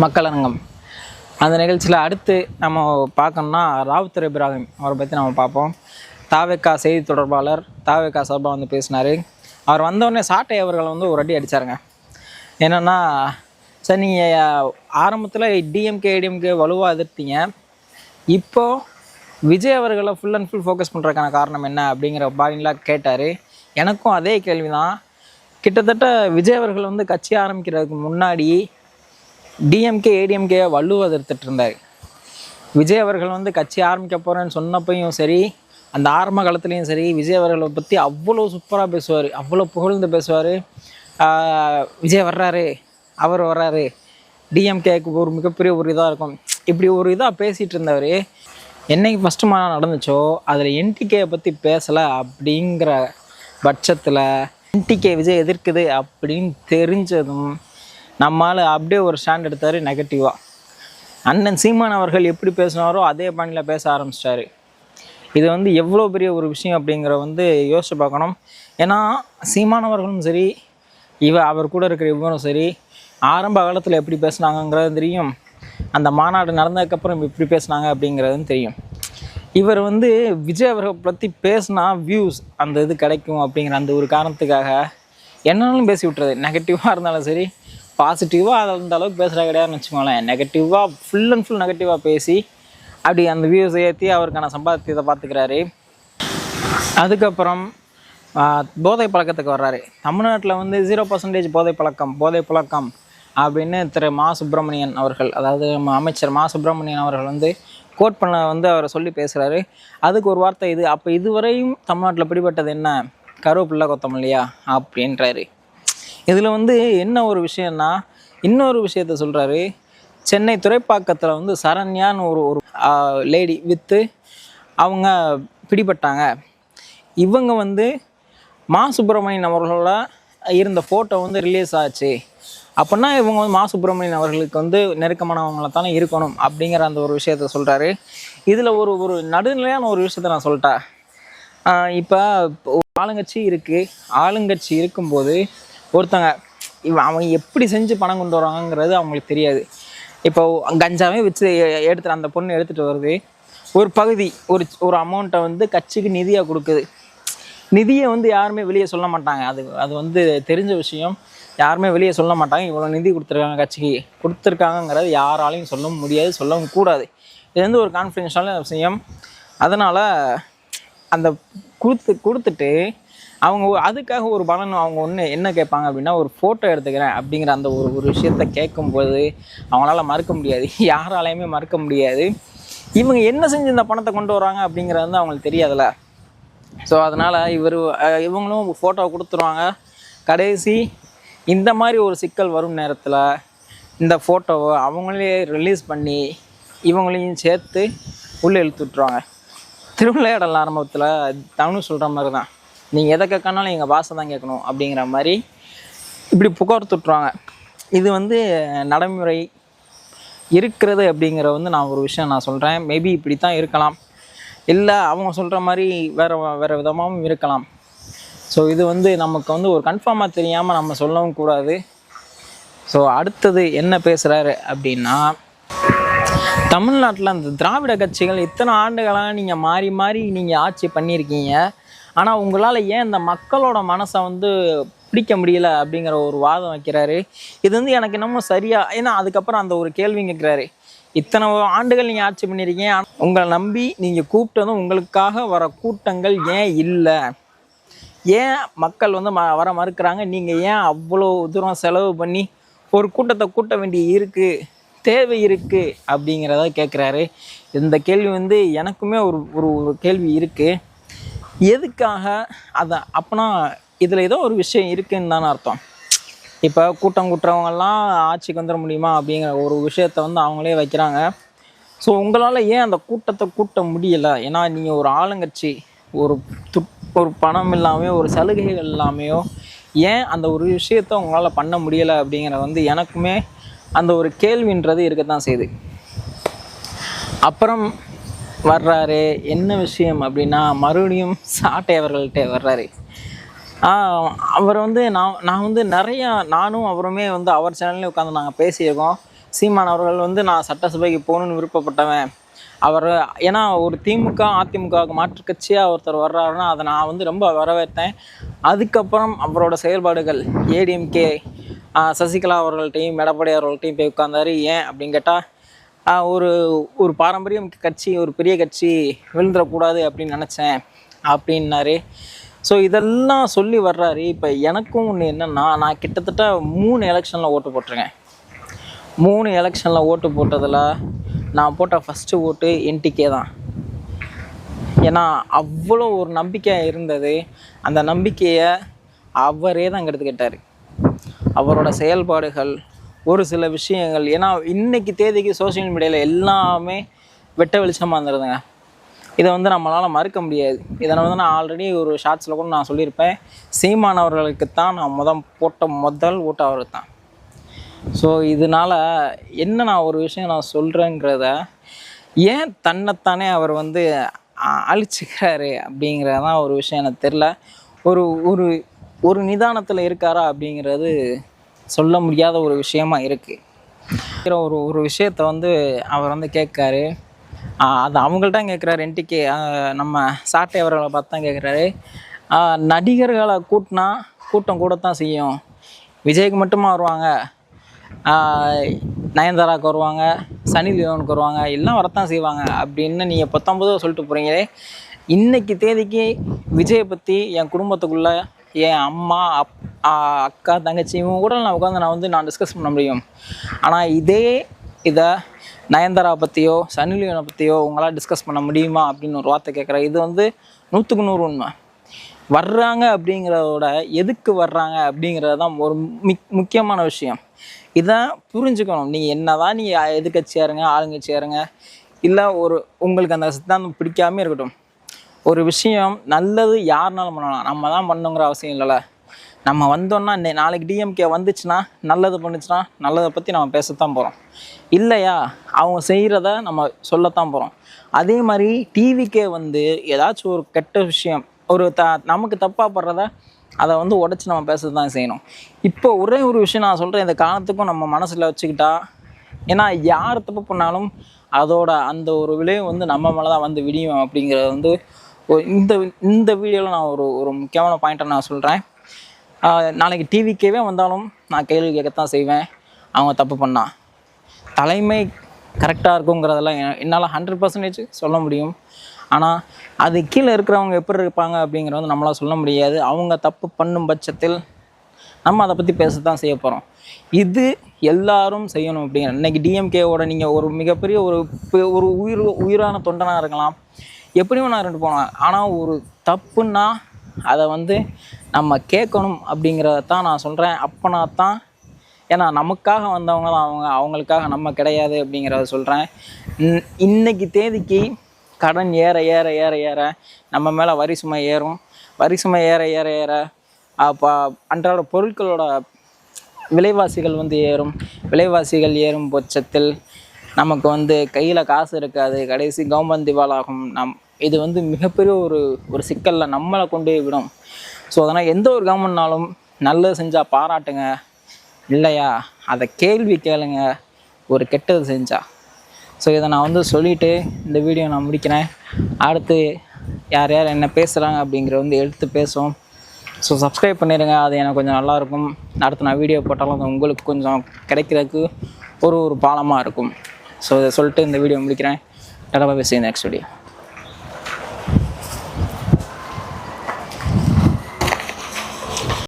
மக்களரங்கம் அந்த நிகழ்ச்சியில் அடுத்து நம்ம பார்க்கணும்னா ராவுத்தர் இப்ராஹிம் அவரை பற்றி நம்ம பார்ப்போம். தாவேகா செய்தி தொடர்பாளர் தாவேகா சார்பாக வந்து பேசினார். அவர் வந்தோடனே சாட்டை அவர்களை வந்து ஒரு அடி அடித்தாருங்க. என்னென்னா, சார் நீங்கள் ஆரம்பத்தில் டிஎம்கே வலுவாக எதிர்த்தீங்க, இப்போது விஜய் அவர்களை ஃபுல் அண்ட் ஃபுல் ஃபோக்கஸ் பண்ணுறதுக்கான காரணம் என்ன அப்படிங்கிற பாயிண்ட்லாம் கேட்டார். எனக்கும் அதே கேள்வி தான். கிட்டத்தட்ட விஜய் அவர்கள் வந்து கட்சி ஆரம்பிக்கிறதுக்கு முன்னாடி டிஎம்கே ஏடிஎம்கே வலுவாக எதிர்த்துட்டு இருந்தார். விஜய் அவர்கள் வந்து கட்சி ஆரம்பிக்க போகிறேன்னு சொன்னப்பையும் சரி, அந்த ஆரம்ப காலத்துலேயும் சரி, விஜய் அவர்களை பற்றி அவ்வளோ சூப்பராக பேசுவார், அவ்வளோ புகழ்ந்து பேசுவார். விஜய் வர்றாரு, அவர் வர்றாரு, டிஎம்கேக்கு ஒரு மிகப்பெரிய ஒரு இதாக இருக்கும், இப்படி ஒரு இதாக பேசிகிட்டு இருந்தவர் என்னைக்கு ஃபஸ்ட்டு மாநாடு நடந்துச்சோ அதில் என்டிகேயை பற்றி பேசலை. அப்படிங்கிற பட்சத்தில் என்டிகே விஜய் எதிர்க்குது அப்படின்னு தெரிஞ்சதும் நம்மால் அப்படியே ஒரு ஸ்டாண்ட் எடுத்தார் நெகட்டிவாக. அண்ணன் சீமான் அவர்கள் எப்படி பேசினாரோ அதே பாணியில் பேச ஆரம்பிச்சிட்டாரு. இது வந்து எவ்வளோ பெரிய ஒரு விஷயம் அப்படிங்கிற வந்து யோசிச்சு பார்க்கணும். ஏன்னா சீமானவர்களும் சரி, அவர் கூட இருக்கிற இவரும் சரி, ஆரம்ப காலத்தில் எப்படி பேசுனாங்கங்கிறது தெரியும், அந்த மாநாடு நடந்ததுக்கப்புறம் எப்படி பேசுனாங்க அப்படிங்கிறதும் தெரியும். இவர் வந்து விஜய் அவர்களை பற்றி பேசினா வியூஸ் அந்த இது கிடைக்கும் அப்படிங்கிற அந்த ஒரு காரணத்துக்காக என்னன்னாலும் பேசி விட்டுறது. நெகட்டிவாக இருந்தாலும் சரி, பாசிட்டிவாக அந்த அளவுக்கு பேசுகிறா கிடையாதுன்னு வச்சுக்கோங்களேன். நெகட்டிவாக ஃபுல் அண்ட் ஃபுல் நெகட்டிவாக பேசி அப்படி அந்த வியூஸை ஏற்றி அவருக்கான சம்பாத்தியத்தை பார்த்துக்கிறாரு. அதுக்கப்புறம் போதை பழக்கத்துக்கு வர்றாரு. தமிழ்நாட்டில் வந்து 0% போதை பழக்கம் அப்படின்னு திரு மா சுப்பிரமணியன் அவர்கள், அதாவது அமைச்சர் மா சுப்பிரமணியன் அவர்கள் வந்து கோட் பண்ண வந்து அவரை சொல்லி பேசுகிறாரு. அதுக்கு ஒரு வார்த்தை இது, அப்போ இதுவரையும் தமிழ்நாட்டில் பிடிபட்டது என்ன, கருவேப்பிள்ளை கொத்தமல்லியா அப்படின்றாரு. இதில் வந்து என்ன ஒரு விஷயம்னா, இன்னொரு விஷயத்த சொல்கிறாரு. சென்னை துறைப்பாக்கத்தில் வந்து சரண்யான்னு ஒரு லேடி விற்று அவங்க பிடிபட்டாங்க. இவங்க வந்து மா சுப்பிரமணியன் அவர்களோட இருந்த ஃபோட்டோ வந்து ரிலீஸ் ஆச்சு. அப்படின்னா இவங்க வந்து மா சுப்பிரமணியன் அவர்களுக்கு வந்து நெருக்கமானவங்களை தானே இருக்கணும் அப்படிங்கிற அந்த ஒரு விஷயத்த சொல்கிறாரு. இதில் ஒரு நடுநிலையான ஒரு விஷயத்த நான் சொல்லிட்டேன். இப்போ ஆளுங்கட்சி இருக்குது, ஆளுங்கட்சி இருக்கும்போது ஒருத்தங்க அவங்க எப்படி செஞ்சு பணம் கொண்டு வராங்கிறது அவங்களுக்கு தெரியாது. இப்போ கஞ்சாவே வச்சு எடுத்துகிட்டு அந்த பொண்ணு எடுத்துகிட்டு வருது, ஒரு பகுதி ஒரு அமௌண்ட்டை வந்து கட்சிக்கு நிதியாக கொடுக்குது. நிதியை வந்து யாருமே வெளியே சொல்ல மாட்டாங்க, அது வந்து தெரிஞ்ச விஷயம், யாருமே வெளியே சொல்ல மாட்டாங்க. இவ்வளோ நிதி கொடுத்துருக்காங்க, கட்சிக்கு கொடுத்துருக்காங்கங்கிறது யாராலையும் சொல்ல முடியாது, சொல்லவும் கூடாது. இது வந்து ஒரு கான்ஃபிடென்ஷியலான விஷயம். அதனால் அந்த கொடுத்துட்டு அவங்க அதுக்காக ஒரு பலன் அவங்க என்ன கேட்பாங்க அப்படின்னா, ஒரு ஃபோட்டோ எடுத்துக்கிறேன் அப்படிங்கிற அந்த ஒரு விஷயத்த கேட்கும்போது அவங்களால மறுக்க முடியாது, யாராலையுமே மறுக்க முடியாது. இவங்க என்ன செஞ்சு இந்த பணத்தை கொண்டு வராங்க அப்படிங்கிறது வந்து அவங்களுக்கு தெரியாதுல்ல. ஸோ அதனால் இவங்களும் ஃபோட்டோவை கொடுத்துருவாங்க. கடைசி இந்த மாதிரி ஒரு சிக்கல் வரும் நேரத்தில் இந்த ஃபோட்டோவை அவங்களே ரிலீஸ் பண்ணி இவங்களையும் சேர்த்து உள்ளே இழுத்து விட்டுருவாங்க. திருவிளையாடல் ஆரம்பத்தில் தவணு சொல்கிற மாதிரி தான், நீங்கள் எதை கேட்கனாலும் எங்கள் பாஷை தான் கேட்கணும் அப்படிங்கிற மாதிரி இப்படி புகார் தொட்டுருவாங்க. இது வந்து நடைமுறை இருக்கிறது அப்படிங்கிற வந்து நான் ஒரு விஷயம் நான் சொல்கிறேன். மேபி இப்படி தான் இருக்கலாம், இல்லை அவங்க சொல்கிற மாதிரி வேறு விதமாகவும் இருக்கலாம். ஸோ இது வந்து நமக்கு வந்து ஒரு கன்ஃபார்மாக தெரியாமல் நம்ம சொல்லவும் கூடாது. ஸோ அடுத்தது என்ன பேசுகிறாரு அப்படின்னா, தமிழ்நாட்டில் அந்த திராவிட கட்சிகள் இத்தனை ஆண்டுகளாக நீங்கள் மாறி நீங்கள் ஆட்சி பண்ணியிருக்கீங்க, ஆனால் உங்களால் ஏன் இந்த மக்களோட மனசை வந்து பிடிக்க முடியல அப்படிங்கிற ஒரு வாதம் வைக்கிறாரு. இது வந்து எனக்கு இன்னமும் சரியாக, ஏன்னா அதுக்கப்புறம் அந்த ஒரு கேள்வி கேட்குறாரு, இத்தனை ஆண்டுகள் நீங்கள் ஆட்சி பண்ணியிருக்கீங்க, உங்களை நம்பி நீங்கள் கூப்பிட்டதும் உங்களுக்காக வர கூட்டங்கள் ஏன் இல்லை, ஏன் மக்கள் வந்து வர மறுக்கிறாங்க, நீங்கள் ஏன் அவ்வளோ தூரம் செலவு பண்ணி ஒரு கூட்டத்தை கூட்ட வேண்டிய தேவை இருக்குது அப்படிங்கிறத கேட்குறாரு. இந்த கேள்வி வந்து எனக்குமே ஒரு கேள்வி இருக்குது. எதுக்காக அதை அப்போனா இதில் ஏதோ ஒரு விஷயம் இருக்குதுன்னு தானே அர்த்தம். இப்போ கூட்டம் கூட்டுறவங்கெல்லாம் ஆட்சிக்கு வந்துட முடியுமா அப்படிங்கிற ஒரு விஷயத்த வந்து அவங்களே வைக்கிறாங்க. ஸோ உங்களால் ஏன் அந்த கூட்டத்தை கூட்ட முடியலை? ஏன்னா நீங்கள் ஒரு ஆளுங்கட்சி, ஒரு பணம் இல்லாமையோ ஒரு சலுகைகள் இல்லாமையோ ஏன் அந்த ஒரு விஷயத்த உங்களால் பண்ண முடியலை அப்படிங்கிற வந்து எனக்குமே அந்த ஒரு கேள்வின்றது இருக்கத்தான் செய்யுது. அப்புறம் வர்றாரு என்ன விஷயம் அப்படின்னா, மறுபடியும் சாட்டை அவர்கள்ட்ட வர்றாரு. அவர் வந்து நான் வந்து நிறையா, நானும் அவருமே வந்து அவர் சேனல்லே உட்காந்து நாங்கள் பேசியிருக்கோம். சீமான் அவர்கள் வந்து நான் சட்டசபைக்கு போகணுன்னு விருப்பப்பட்டவன், அவர் ஏன்னா ஒரு திமுக அதிமுகவுக்கு மாற்று கட்சியாக ஒருத்தர் வர்றாருன்னா அதை நான் வந்து ரொம்ப வரவேற்றேன். அதுக்கப்புறம் அவரோட செயல்பாடுகள் ஏடிஎம்கே சசிகலா அவர்கள்ட்டையும் எடப்பாடி அவர்கள்ட்டையும் போய் உட்கார்ந்தாரு. ஏன் அப்படின்னு கேட்டால் ஒரு ஒரு பாரம்பரியம் கட்சி, ஒரு பெரிய கட்சி விழுந்துடக்கூடாது அப்படின்னு நினச்சேன் அப்படின்னாரு. ஸோ இதெல்லாம் சொல்லி வர்றாரு. இப்போ எனக்கும் ஒன்று என்னென்னா, நான் கிட்டத்தட்ட 3 எலெக்ஷனில் ஓட்டு போட்டிருக்கேன். 3 எலெக்ஷனில் ஓட்டு போட்டதில் நான் போட்ட ஃபஸ்ட்டு ஓட்டு என்டிகே தான். ஏன்னா அவ்வளோ ஒரு நம்பிக்கையாக இருந்தது. அந்த நம்பிக்கையை அவரே தான் கெடுத்துக்கிட்டார். அவரோட செயல்பாடுகள், ஒரு சில விஷயங்கள், ஏன்னா இன்றைக்கி தேதிக்கு சோஷியல் மீடியாவில் எல்லாமே வெட்ட வெளிச்சமாக இருந்துருதுங்க. இதை வந்து நம்மளால் மறுக்க முடியாது. இதை வந்து நான் ஆல்ரெடி ஒரு ஷார்ட்ஸில் கூட நான் சொல்லியிருப்பேன். சீமான் அவர்களுக்கு தான் நான் போட்ட முதல் ஓட்டு அவருக்கு தான். ஸோ இதனால் என்ன நான் ஒரு விஷயம் நான் சொல்கிறேங்கிறத, ஏன் தன்னைத்தானே அவர் வந்து அழிச்சிக்கிறாரு அப்படிங்கிறதான் ஒரு விஷயம் எனக்கு தெரில. ஒரு ஒரு ஒரு நிதானத்தில் இருக்காரா அப்படிங்கிறது சொல்ல முடியாத ஒரு விஷயமா இருக்குது. ஒரு விஷயத்தை வந்து அவர் வந்து கேட்காரு. அது அவங்கள்ட்ட கேட்குறாரு. என்டிகே நம்ம சாட்டை அவர்களை பார்த்து தான் கேட்குறாரு. நடிகர்களை கூட்டம் கூடத்தான் செய்யும், விஜய்க்கு மட்டுமா வருவாங்க, நயன்தாராவுக்கு வருவாங்க, சனி லியோனுக்கு வருவாங்க, எல்லாம் வரத்தான் செய்வாங்க அப்படின்னு நீங்கள் 19 சொல்லிட்டு போகிறீங்களே. இன்றைக்கி தேதிக்கு விஜயை பற்றி என் குடும்பத்துக்குள்ளே என் அம்மா அக்கா தங்கச்சி இவங்க கூட நான் உட்காந்து நான் டிஸ்கஸ் பண்ண முடியும். ஆனால் இதை நயன்தாரா பற்றியோ சனி லியோனை பற்றியோ உங்களால் டிஸ்கஸ் பண்ண முடியுமா அப்படின்னு ஒரு வார்த்தை கேட்குறேன். இது வந்து 100க்கு 100 உண்மை. வர்றாங்க அப்படிங்கிறதோட எதுக்கு வர்றாங்க அப்படிங்கிறது தான் ஒரு முக்கியமான விஷயம். இதை புரிஞ்சுக்கணும். நீங்கள் என்ன தான் நீங்கள் எதிர்கட்சியாக இருங்க, ஆளுங்கட்சியாக இருங்க, இல்லை உங்களுக்கு அந்த சித்தாந்தம் பிடிக்காமே இருக்கட்டும், ஒரு விஷயம் நல்லது யாருனாலும் பண்ணலாம், நம்ம தான் பண்ணுங்கிற அவசியம் இல்லைல்ல. நம்ம வந்தோன்னா நாளைக்கு டிஎம்கே வந்துச்சுன்னா, நல்லது பண்ணுச்சுன்னா நல்லதை பற்றி நம்ம பேசத்தான் போகிறோம். இல்லையா அவங்க செய்கிறத நம்ம சொல்லத்தான் போகிறோம். அதே மாதிரி டிவிக்கே வந்து ஏதாச்சும் ஒரு கெட்ட விஷயம், நமக்கு தப்பாக படுறத அதை வந்து உடச்சி நம்ம பேச தான் செய்யணும். இப்போ ஒரே ஒரு விஷயம் நான் சொல்கிறேன், இந்த காலத்துக்கும் நம்ம மனசில் வச்சுக்கிட்டா, ஏன்னா யார் தப்பு பண்ணாலும் அதோட அந்த ஒரு விளைவு வந்து நம்ம மேலே தான் வந்து விடியும் அப்படிங்கிறது வந்து இந்த வீடியோவில் நான் ஒரு முக்கியமான பாயிண்ட்டை நான் சொல்கிறேன். நாளைக்கு டிவிக்கேவே வந்தாலும் நான் கேள்வி கேட்கத்தான் செய்வேன். அவங்க தப்பு பண்ணால் தலைமை கரெக்டாக இருக்குங்கிறதெல்லாம் என்னால் 100% சொல்ல முடியும். ஆனால் அது கீழே இருக்கிறவங்க எப்படி இருப்பாங்க அப்படிங்கிறத வந்து நம்மளால் சொல்ல முடியாது. அவங்க தப்பு பண்ணும் பட்சத்தில் நம்ம அதை பற்றி பேசத்தான் செய்ய போகிறோம். இது எல்லாரும் செய்யணும் அப்படிங்கிற. இன்றைக்கி டிஎம்கேவோட நீங்கள் ஒரு மிகப்பெரிய ஒரு உயிரான தொண்டனாக இருக்கலாம், எப்படியும் நான் இருந்துட்டு போனேன். ஆனால் ஒரு தப்புன்னா அதை வந்து நம்ம கேட்கணும் அப்படிங்கிறத தான் நான் சொல்கிறேன். அப்போனா தான், ஏன்னா நமக்காக வந்தவங்க தான் அவங்களுக்காக நம்ம கிடையாது அப்படிங்கிறத சொல்கிறேன். இன்றைக்கி தேதிக்கு கடன் ஏற ஏற ஏற ஏற நம்ம மேலே வரி சுமை ஏறும். வரி சுமை ஏற ஏற ஏற அப்போ அன்றாட பொருட்களோட விலைவாசிகள் வந்து ஏறும். விலைவாசிகள் ஏறும் பட்சத்தில் நமக்கு வந்து கையில் காசு இருக்காது. கடைசி கவர்மெண்ட் திவாலாகும். இது வந்து மிகப்பெரிய ஒரு சிக்கலில் நம்மளை கொண்டு விடும். ஸோ அதனால் எந்த ஒரு கவர்மெண்ட்னாலும் நல்லது செஞ்சால் பாராட்டுங்க, இல்லையா அதை கேள்வி கேளுங்க ஒரு கெட்டது செஞ்சால். ஸோ இதை நான் வந்து சொல்லிவிட்டு இந்த வீடியோ நான் முடிக்கிறேன். அடுத்து யார் யார் என்ன பேசுகிறாங்க அப்படிங்கிற வந்து எடுத்து பேசுவோம். ஸோ சப்ஸ்கிரைப் பண்ணிடுங்க, அது எனக்கு கொஞ்சம் நல்லாயிருக்கும். அடுத்து நான் வீடியோ போட்டாலும் அது உங்களுக்கு கொஞ்சம் கிடைக்கிறதுக்கு ஒரு பாலமாக இருக்கும். ஸோ இதை சொல்லிட்டு இந்த வீடியோ முடிக்கிறேன். டெலவா பேசி நெக்ஸ்ட் வீடியோ.